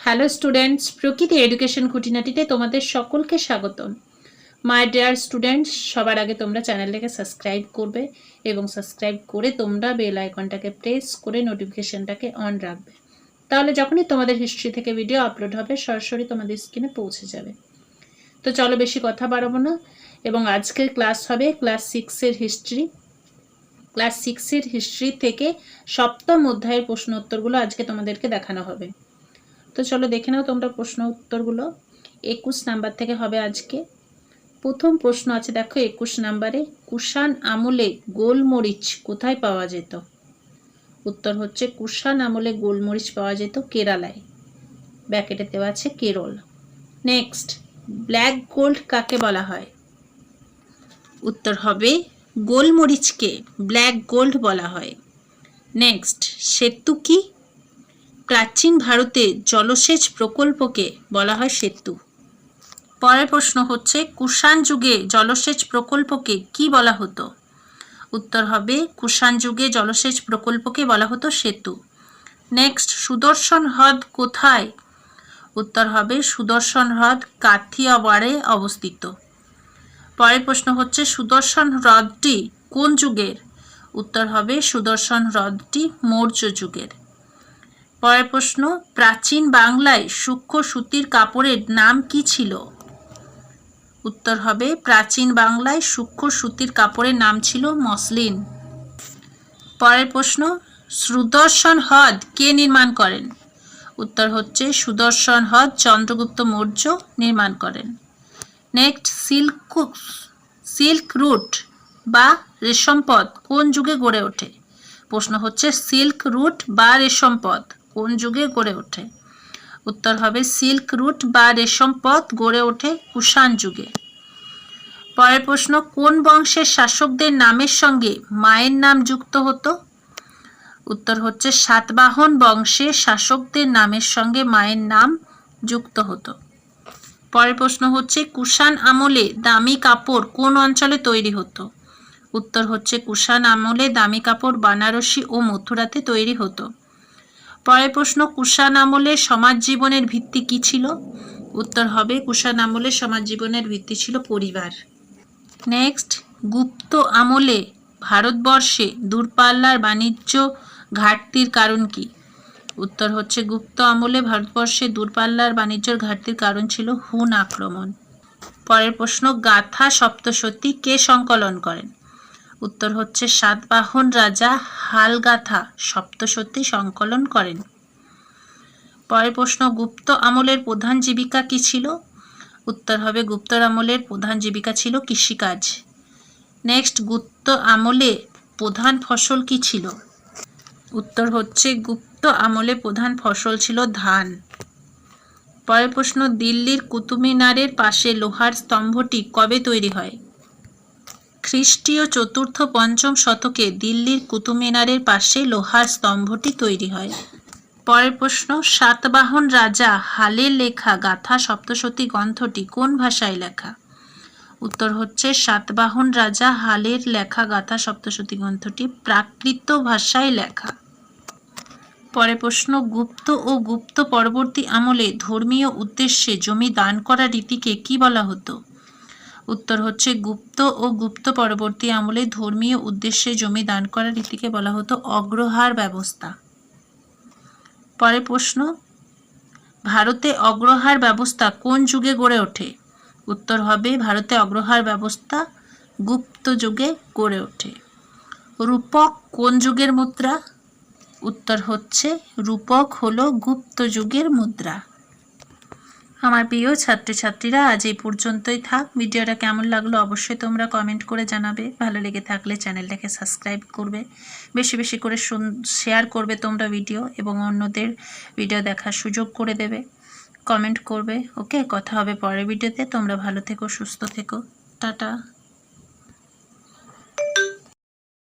Hello students, প্রকৃতি education খুঁটিনাটিতে তোমাদের সকলকে স্বাগতম। মাই ডিয়ার স্টুডেন্টস, সবার আগে তোমরা চ্যানেলটাকে সাবস্ক্রাইব করবে এবং সাবস্ক্রাইব করে তোমরা বেল আইকনটাকে প্রেস করে নোটিফিকেশনটাকে অন রাখবে। তাহলে যখনই তোমাদের হিস্ট্রি থেকে ভিডিও আপলোড হবে সরাসরি তোমাদের স্ক্রিনে পৌঁছে যাবে। তো চলো বেশি কথা বাড়াবো না, এবং আজকের ক্লাস হবে ক্লাস 6-এর হিস্ট্রি। ক্লাস 6-এর হিস্ট্রি থেকে সপ্তম অধ্যায়ের প্রশ্ন উত্তরগুলো আজকে তোমাদেরকে দেখানো হবে। তো চলো দেখে নাও তোমরা প্রশ্ন উত্তরগুলো। 21 নাম্বার থেকে হবে আজকে। প্রথম প্রশ্ন আছে, দেখো 21 নাম্বারে, কুষাণ আমলে গোলমরিচ কোথায় পাওয়া যেত? উত্তর হচ্ছে কুষাণ আমলে গোলমরিচ পাওয়া যেত কেরালায়। ব্র্যাকেটে দেওয়া আছে কেরল। নেক্সট, ব্ল্যাক গোল্ড কাকে বলা হয়? উত্তর হবে গোলমরিচকে ব্ল্যাক গোল্ড বলা হয়। নেক্সট, সেতু কি? প্রাচীন ভারতে জলসেচ প্রকল্পকে বলা হয় সেতু। পরের প্রশ্ন হচ্ছে, কুষাণ যুগে জলসেচ প্রকল্পকে কি বলা হতো? উত্তর হবে কুষাণ যুগে জলসেচ প্রকল্পকে বলা হতো সেতু। নেক্সট, সুদর্শন হ্রদ কোথায়? উত্তর হবে সুদর্শন হ্রদ কাথিয়াওয়াড়ে অবস্থিত। পরের প্রশ্ন হচ্ছে, সুদর্শন হ্রদটি কোন যুগের? উত্তর হবে সুদর্শন হ্রদটি মৌর্য যুগের। পরের প্রশ্ন, প্রাচীন বাংলায় সূক্ষ্ম সুতির কাপড়ের নাম কি ছিল? উত্তর হবে প্রাচীন বাংলায় সূক্ষ্ম সুতির কাপড়ের নাম ছিল মসলিন। পরের প্রশ্ন, সুদর্শন হ্রদ কে নির্মাণ করেন? উত্তর হচ্ছে সুদর্শন হ্রদ চন্দ্রগুপ্ত মৌর্য নির্মাণ করেন। নেক্সট, সিল্ক রুট বা রেশম পথ কোন যুগে গড়ে ওঠে? প্রশ্ন হচ্ছে সিল্ক রুট বা রেশম পথ কোন যুগে গড়ে ওঠে? উত্তর হবে সিল্ক রুট বা রেশম পথ গড়ে ওঠে কুষাণ যুগে। পরের প্রশ্ন, কোন বংশের শাসকদের নামের সঙ্গে মায়ের নাম যুক্ত হতো? উত্তর হচ্ছে সাতবাহন বংশের শাসকদের নামের সঙ্গে মায়ের নাম যুক্ত হতো। পরের প্রশ্ন হচ্ছে, কুষাণ আমলে দামি কাপড় কোন অঞ্চলে তৈরি হতো? উত্তর হচ্ছে কুষাণ আমলে দামি কাপড় বানারসি ও মথুরাতে তৈরি হতো। পরের প্রশ্ন, কুষাণ আমলে সমাজ জীবনের ভিত্তি কি ছিল? উত্তর হবে কুষাণ আমলে সমাজ জীবনের ভিত্তি ছিল পরিবার। নেক্সট, গুপ্ত আমলে ভারতবর্ষে দূরপাল্লার বাণিজ্য ঘাটতির কারণ কি? উত্তর হচ্ছে গুপ্ত আমলে ভারতবর্ষে দূরপাল্লার বাণিজ্যের ঘাটতির কারণ ছিল হুন আক্রমণ। পরের প্রশ্ন, গাথা সপ্তশতী কে সংকলন করেন? উত্তর হচ্ছে সাতবাহন রাজা হালগাথা সপ্তশতী সংকলন করেন। পরের প্রশ্ন, গুপ্ত আমলের প্রধান জীবিকা কি ছিল? উত্তর হবে গুপ্ত আমলের প্রধান জীবিকা ছিল কৃষিকাজ। নেক্সট, গুপ্ত আমলে প্রধান ফসল কি ছিল? উত্তর হচ্ছে গুপ্ত আমলে প্রধান ফসল ছিল ধান। পরের প্রশ্ন, দিল্লির কুতুব মিনারের পাশে লোহার স্তম্ভটি কবে তৈরি হয়? খ্রিস্টীয় চতুর্থ পঞ্চম শতকে দিল্লির কুতুব মিনারের পাশে লোহার স্তম্ভটি তৈরি হয়। পরের প্রশ্ন, সাতবাহন রাজা হালের লেখা গাথা সপ্তশতী গ্রন্থটি কোন ভাষায় লেখা? উত্তর হচ্ছে সাতবাহন রাজা হালের লেখা গাথা সপ্তশতী গ্রন্থটি প্রাকৃত ভাষায় লেখা। পরের প্রশ্ন, গুপ্ত ও গুপ্ত পরবর্তী আমলে ধর্মীয় উদ্দেশ্যে জমি দান করা রীতিকে কি বলা হতো? উত্তর হচ্ছে গুপ্ত ও গুপ্ত পরবর্তী আমলে ধর্মীয় উদ্দেশ্যে জমি দান করা রীতিকে বলা হতো অগ্রহার ব্যবস্থা। পরের প্রশ্ন, ভারতে অগ্রহার ব্যবস্থা কোন যুগে গড়ে ওঠে? উত্তর হবে ভারতে অগ্রহার ব্যবস্থা গুপ্ত যুগে গড়ে ওঠে। রূপক কোন যুগের মুদ্রা? উত্তর হচ্ছে রূপক হলো গুপ্ত যুগের মুদ্রা। আমার প্রিয় ছাত্রছাত্রীরা, আজ এই পর্যন্তই থাক। ভিডিওটা কেমন লাগলো অবশ্যই তোমরা কমেন্ট করে জানাবে। ভালো লেগে থাকলে চ্যানেলটাকে সাবস্ক্রাইব করবে, বেশি বেশি করে শেয়ার করবে তোমরা ভিডিও, এবং অন্যদের ভিডিও দেখার সুযোগ করে দেবে। কমেন্ট করবে। ওকে, কথা হবে পরের ভিডিওতে। তোমরা ভালো থেকো, সুস্থ থেকো। টাটা।